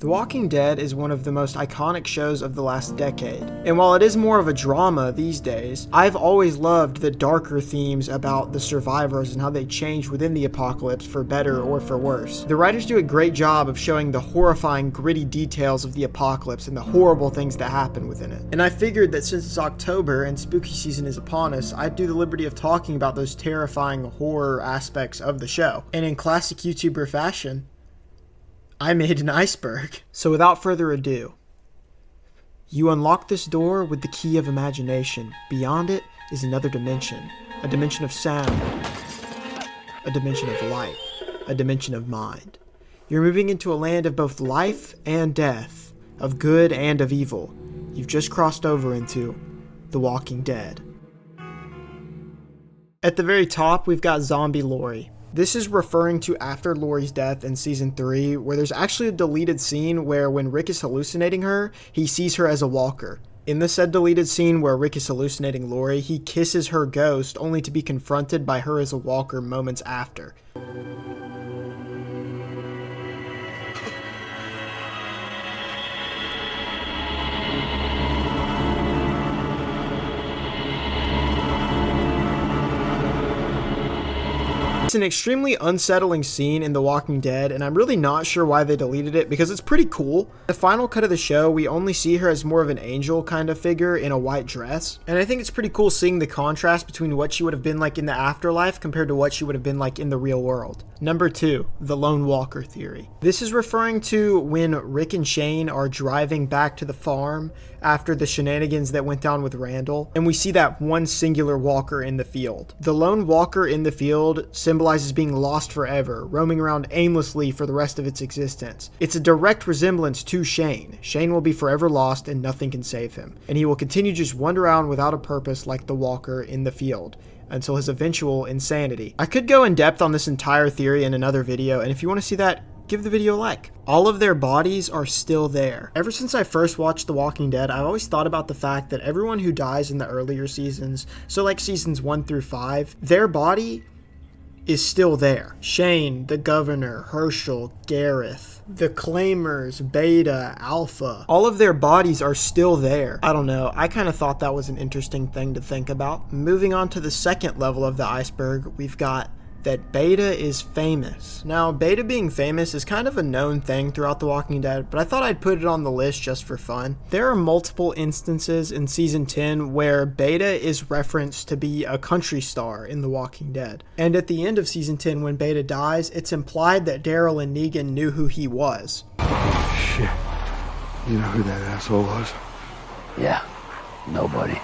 The Walking Dead is one of the most iconic shows of the last decade, and while it is more of a drama these days, I've always loved the darker themes about the survivors and how they change within the apocalypse for better or for worse. The writers do a great job of showing the horrifying, gritty details of the apocalypse and the horrible things that happen within it. And I figured that since it's October and spooky season is upon us, I'd do the liberty of talking about those terrifying horror aspects of the show. And in classic YouTuber fashion, I made an iceberg. So without further ado, you unlock this door with the key of imagination. Beyond it is another dimension. A dimension of sound. A dimension of light. A dimension of mind. You're moving into a land of both life and death. Of good and of evil. You've just crossed over into The Walking Dead. At the very top, we've got Zombie Lori. This is referring to after Lori's death in Season 3, where there's actually a deleted scene where when Rick is hallucinating her, he sees her as a walker. In the said deleted scene where Rick is hallucinating Lori, he kisses her ghost only to be confronted by her as a walker moments after. It's an extremely unsettling scene in The Walking Dead, and I'm really not sure why they deleted it because it's pretty cool. The final cut of the show, we only see her as more of an angel kind of figure in a white dress, and I think it's pretty cool seeing the contrast between what she would have been like in the afterlife compared to what she would have been like in the real world. Number 2, the Lone Walker theory. This is referring to when Rick and Shane are driving back to the farm after the shenanigans that went down with Randall, and we see that one singular walker in the field. The lone walker in the field symbolizes being lost forever, roaming around aimlessly for the rest of its existence. It's a direct resemblance to Shane. Shane will be forever lost and nothing can save him, and he will continue to just wander around without a purpose like the walker in the field, until his eventual insanity. I could go in depth on this entire theory in another video, and if you want to see that, give the video a like. All of their bodies are still there. Ever since I first watched The Walking Dead, I've always thought about the fact that everyone who dies in the earlier seasons, so like seasons 1 through 5, their body is still there. Shane, the governor, Herschel, Gareth, the Claimers, Beta, Alpha, all of their bodies are still there. I don't know, I kind of thought that was an interesting thing to think about. Moving on to the second level of the iceberg, we've got that Beta is famous. Now, Beta being famous is kind of a known thing throughout The Walking Dead, but I thought I'd put it on the list just for fun. There are multiple instances in Season 10 where Beta is referenced to be a country star in The Walking Dead. And at the end of Season 10, when Beta dies, it's implied that Daryl and Negan knew who he was. Shit. You know who that asshole was? Yeah, nobody.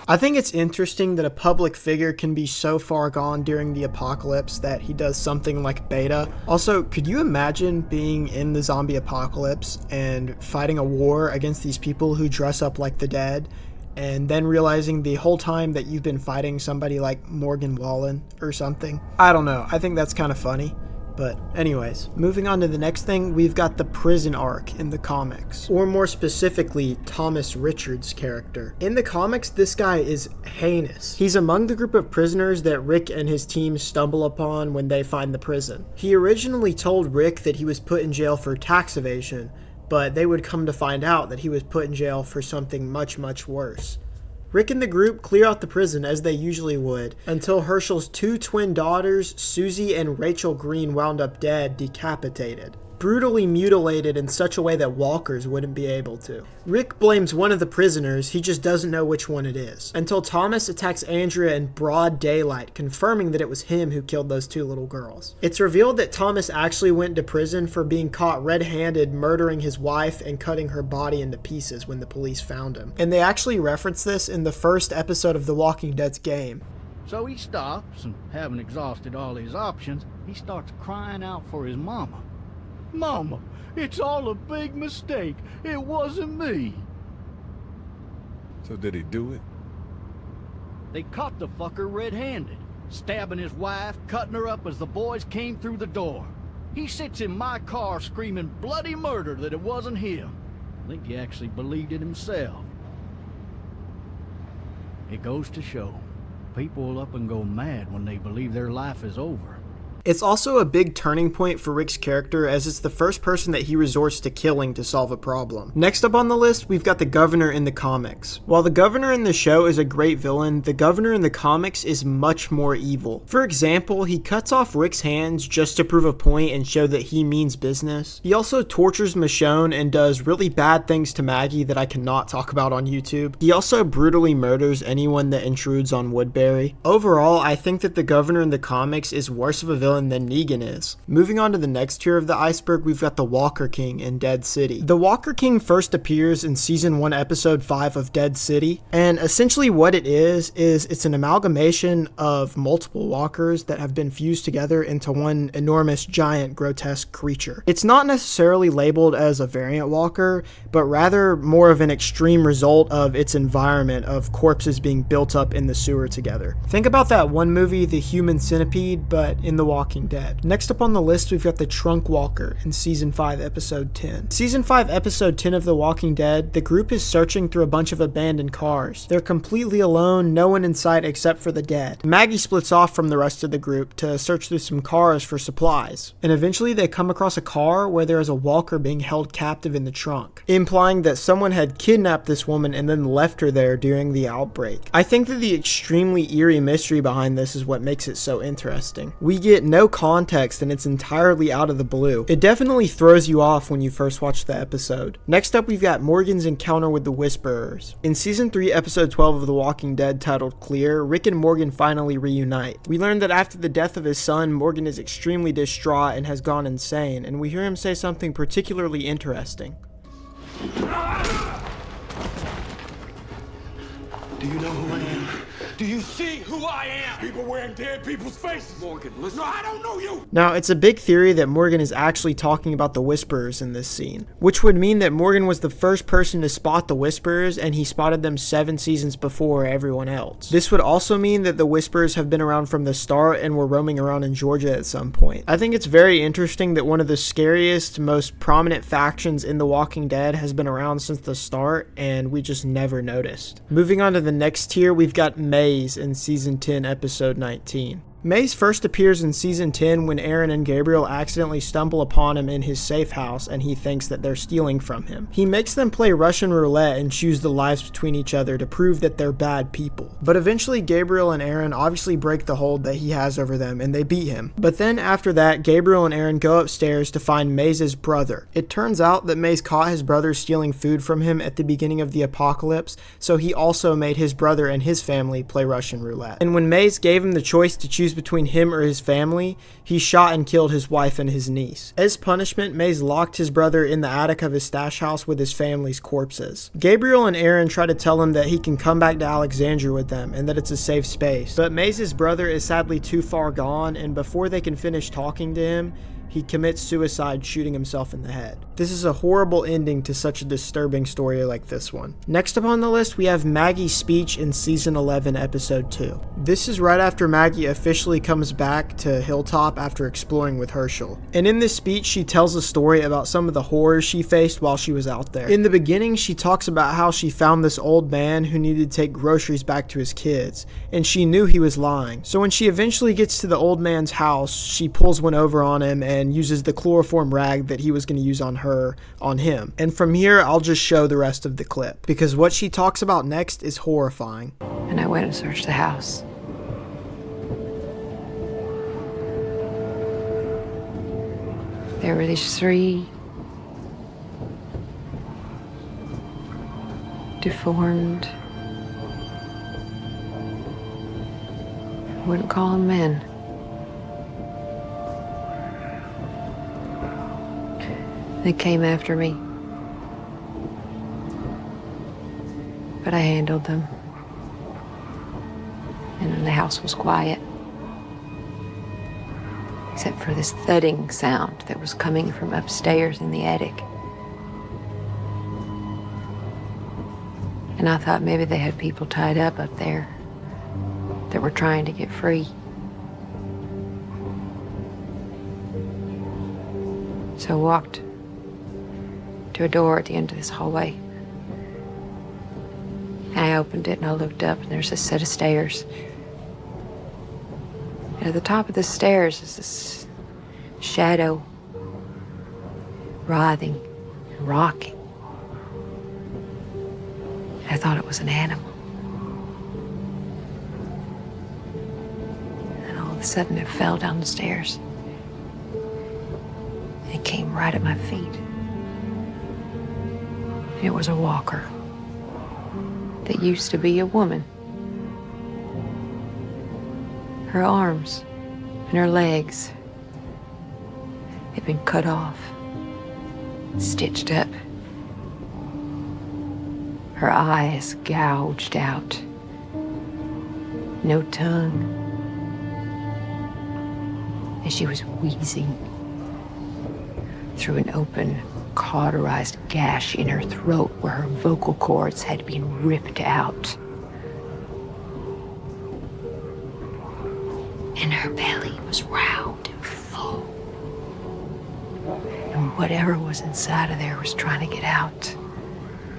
I think it's interesting that a public figure can be so far gone during the apocalypse that he does something like Beta. Also, could you imagine being in the zombie apocalypse and fighting a war against these people who dress up like the dead, and then realizing the whole time that you've been fighting somebody like Morgan Wallen or something? I don't know, I think that's kind of funny. But anyways, moving on to the next thing, we've got the prison arc in the comics, or more specifically, Thomas Richards' character. In the comics, this guy is heinous. He's among the group of prisoners that Rick and his team stumble upon when they find the prison. He originally told Rick that he was put in jail for tax evasion, but they would come to find out that he was put in jail for something much, much worse. Rick and the group clear out the prison as they usually would, until Herschel's 2 twin daughters, Susie and Rachel Green, wound up dead, decapitated. Brutally mutilated in such a way that walkers wouldn't be able to. Rick blames one of the prisoners, he just doesn't know which one it is, until Thomas attacks Andrea in broad daylight, confirming that it was him who killed those 2 little girls. It's revealed that Thomas actually went to prison for being caught red-handed murdering his wife and cutting her body into pieces when the police found him. And they actually reference this in the first episode of The Walking Dead's game. So he stops, and having exhausted all his options, he starts crying out for his mama. Mama, it's all a big mistake. It wasn't me. So did he do it? They caught the fucker red-handed, stabbing his wife, cutting her up as the boys came through the door. He sits in my car screaming bloody murder that it wasn't him. I think he actually believed it himself. It goes to show, people will up and go mad when they believe their life is over. It's also a big turning point for Rick's character, as it's the first person that he resorts to killing to solve a problem. Next up on the list, we've got the Governor in the comics. While the Governor in the show is a great villain, the Governor in the comics is much more evil. For example, he cuts off Rick's hands just to prove a point and show that he means business. He also tortures Michonne and does really bad things to Maggie that I cannot talk about on YouTube. He also brutally murders anyone that intrudes on Woodbury. Overall, I think that the Governor in the comics is worse of a villain than Negan is. Moving on to the next tier of the iceberg, we've got the Walker King in Dead City. The Walker King first appears in season 1 episode 5 of Dead City, and essentially what it is it's an amalgamation of multiple walkers that have been fused together into one enormous giant grotesque creature. It's not necessarily labeled as a variant walker, but rather more of an extreme result of its environment of corpses being built up in the sewer together. Think about that one movie, The Human Centipede, but in The Walking Dead. Next up on the list, we've got the Trunk Walker in season 5 episode 10. Season 5 episode 10 of The Walking Dead, the group is searching through a bunch of abandoned cars. They're completely alone, no one in sight except for the dead. Maggie splits off from the rest of the group to search through some cars for supplies, and eventually they come across a car where there is a walker being held captive in the trunk, implying that someone had kidnapped this woman and then left her there during the outbreak. I think that the extremely eerie mystery behind this is what makes it so interesting. We get no context and it's entirely out of the blue. It definitely throws you off when you first watch the episode. Next up, we've got Morgan's encounter with the Whisperers. In season 3 episode 12 of The Walking Dead, titled Clear, Rick and Morgan finally reunite. We learn that after the death of his son, Morgan is extremely distraught and has gone insane, and we hear him say something particularly interesting. Do you know who I am? Do you see who I am? People wearing dead people's faces. Morgan, listen. No, I don't know you. Now, it's a big theory that Morgan is actually talking about the Whisperers in this scene, which would mean that Morgan was the first person to spot the Whisperers, and he spotted them 7 seasons before everyone else. This would also mean that the Whisperers have been around from the start and were roaming around in Georgia at some point. I think it's very interesting that one of the scariest, most prominent factions in The Walking Dead has been around since the start, and we just never noticed. Moving on to the next tier, we've got Maze in season 10 episode 19. Maze first appears in season 10 when Aaron and Gabriel accidentally stumble upon him in his safe house and he thinks that they're stealing from him. He makes them play Russian roulette and choose the lives between each other to prove that they're bad people. But eventually Gabriel and Aaron obviously break the hold that he has over them and they beat him. But then after that, Gabriel and Aaron go upstairs to find Maze's brother. It turns out that Maze caught his brother stealing food from him at the beginning of the apocalypse, so he also made his brother and his family play Russian roulette. And when Maze gave him the choice to choose between him or his family, he shot and killed his wife and his niece. As punishment, Maze locked his brother in the attic of his stash house with his family's corpses. Gabriel and Aaron try to tell him that he can come back to Alexandria with them and that it's a safe space. But Maze's brother is sadly too far gone, and before they can finish talking to him, he commits suicide, shooting himself in the head. This is a horrible ending to such a disturbing story like this one. Next up on the list, we have Maggie's speech in season 11, episode 2. This is right after Maggie officially comes back to Hilltop after exploring with Herschel. And in this speech, she tells a story about some of the horrors she faced while she was out there. In the beginning, she talks about how she found this old man who needed to take groceries back to his kids, and she knew he was lying. So when she eventually gets to the old man's house, she pulls one over on him and uses the chloroform rag that he was going to use on her on him. And from here, I'll just show the rest of the clip, because what she talks about next is horrifying. And I went and searched the house. There were these 3 deformed, I wouldn't call them men. They came after me, but I handled them. And then the house was quiet, except for this thudding sound that was coming from upstairs in the attic. And I thought maybe they had people tied up there that were trying to get free. So I walked to a door at the end of this hallway. And I opened it and I looked up and there's a set of stairs. And at the top of the stairs is this shadow, writhing and rocking. I thought it was an animal. And all of a sudden it fell down the stairs. It came right at my feet. It was a walker that used to be a woman. Her arms and her legs had been cut off, stitched up. Her eyes gouged out. No tongue. And she was wheezing through an open, cauterized gash in her throat where her vocal cords had been ripped out. And her belly was round and full. And whatever was inside of there was trying to get out.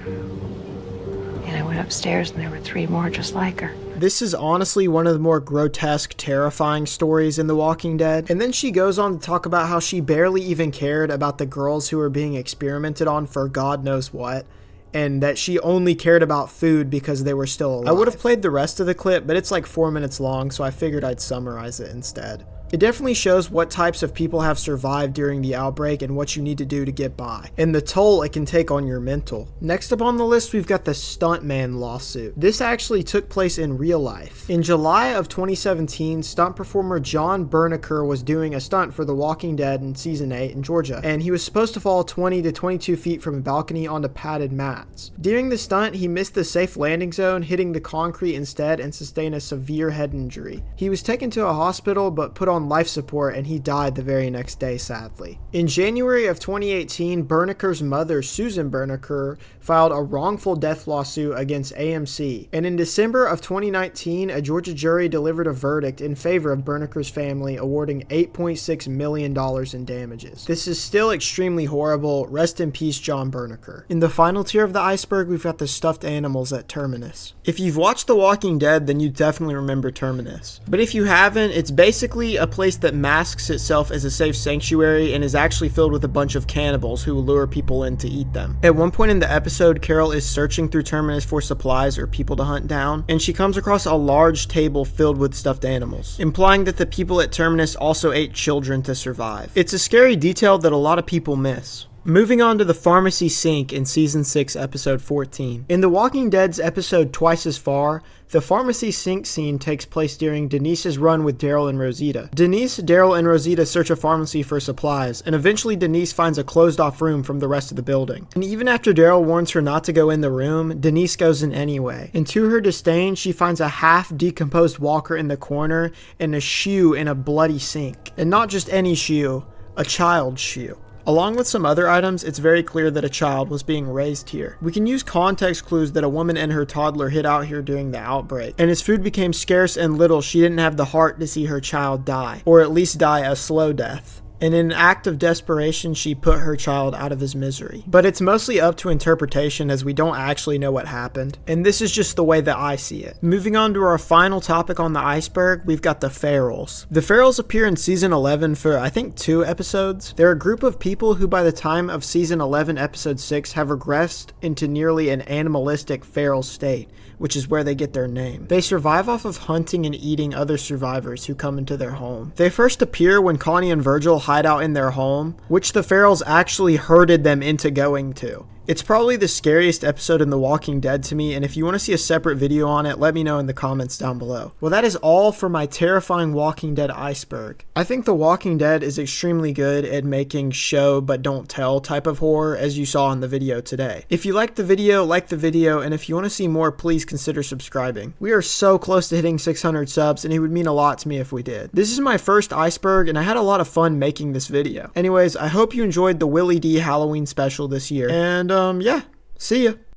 And I went upstairs and there were 3 more just like her. This is honestly one of the more grotesque, terrifying stories in The Walking Dead. And then she goes on to talk about how she barely even cared about the girls who were being experimented on for God knows what, and that she only cared about food because they were still alive. I would have played the rest of the clip, but it's like 4 minutes long, so I figured I'd summarize it instead. It definitely shows what types of people have survived during the outbreak and what you need to do to get by, and the toll it can take on your mental. Next up on the list, we've got the Stuntman lawsuit. This actually took place in real life. In July of 2017, stunt performer John Berniker was doing a stunt for The Walking Dead in Season 8 in Georgia, and he was supposed to fall 20 to 22 feet from a balcony onto padded mats. During the stunt, he missed the safe landing zone, hitting the concrete instead and sustained a severe head injury. He was taken to a hospital but put on life support, and he died the very next day, sadly. In January of 2018, Berniker's mother, Susan Berniker, filed a wrongful death lawsuit against AMC, and in December of 2019, a Georgia jury delivered a verdict in favor of Berniker's family, awarding $8.6 million in damages. This is still extremely horrible. Rest in peace, John Berniker. In the final tier of the iceberg, we've got the stuffed animals at Terminus. If you've watched The Walking Dead, then you definitely remember Terminus. But if you haven't, it's basically a place that masks itself as a safe sanctuary and is actually filled with a bunch of cannibals who lure people in to eat them. At one point in the episode, Carol is searching through Terminus for supplies or people to hunt down, and she comes across a large table filled with stuffed animals, implying that the people at Terminus also ate children to survive. It's a scary detail that a lot of people miss. Moving on to the pharmacy sink in Season 6, Episode 14. In The Walking Dead's episode Twice as Far, the pharmacy sink scene takes place during Denise's run with Daryl and Rosita. Denise, Daryl, and Rosita search a pharmacy for supplies, and eventually Denise finds a closed-off room from the rest of the building. And even after Daryl warns her not to go in the room, Denise goes in anyway. And to her disdain, she finds a half-decomposed walker in the corner and a shoe in a bloody sink. And not just any shoe, a child's shoe. Along with some other items, it's very clear that a child was being raised here. We can use context clues that a woman and her toddler hid out here during the outbreak, and as food became scarce and little, she didn't have the heart to see her child die, or at least die a slow death. And in an act of desperation, she put her child out of his misery. But it's mostly up to interpretation, as we don't actually know what happened. And this is just the way that I see it. Moving on to our final topic on the iceberg, we've got the Ferals. The Ferals appear in Season 11 for, I think, 2 episodes. They're a group of people who by the time of Season 11, Episode 6, have regressed into nearly an animalistic feral state, which is where they get their name. They survive off of hunting and eating other survivors who come into their home. They first appear when Connie and Virgil hide out in their home, which the Ferals actually herded them into going to. It's probably the scariest episode in The Walking Dead to me, and if you want to see a separate video on it, let me know in the comments down below. Well, that is all for my terrifying Walking Dead iceberg. I think The Walking Dead is extremely good at making show but don't tell type of horror, as you saw in the video today. If you liked the video, like the video, and if you want to see more, please consider subscribing. We are so close to hitting 600 subs, and it would mean a lot to me if we did. This is my first iceberg, and I had a lot of fun making this video. Anyways, I hope you enjoyed the WillyD Halloween special this year, and yeah, see ya.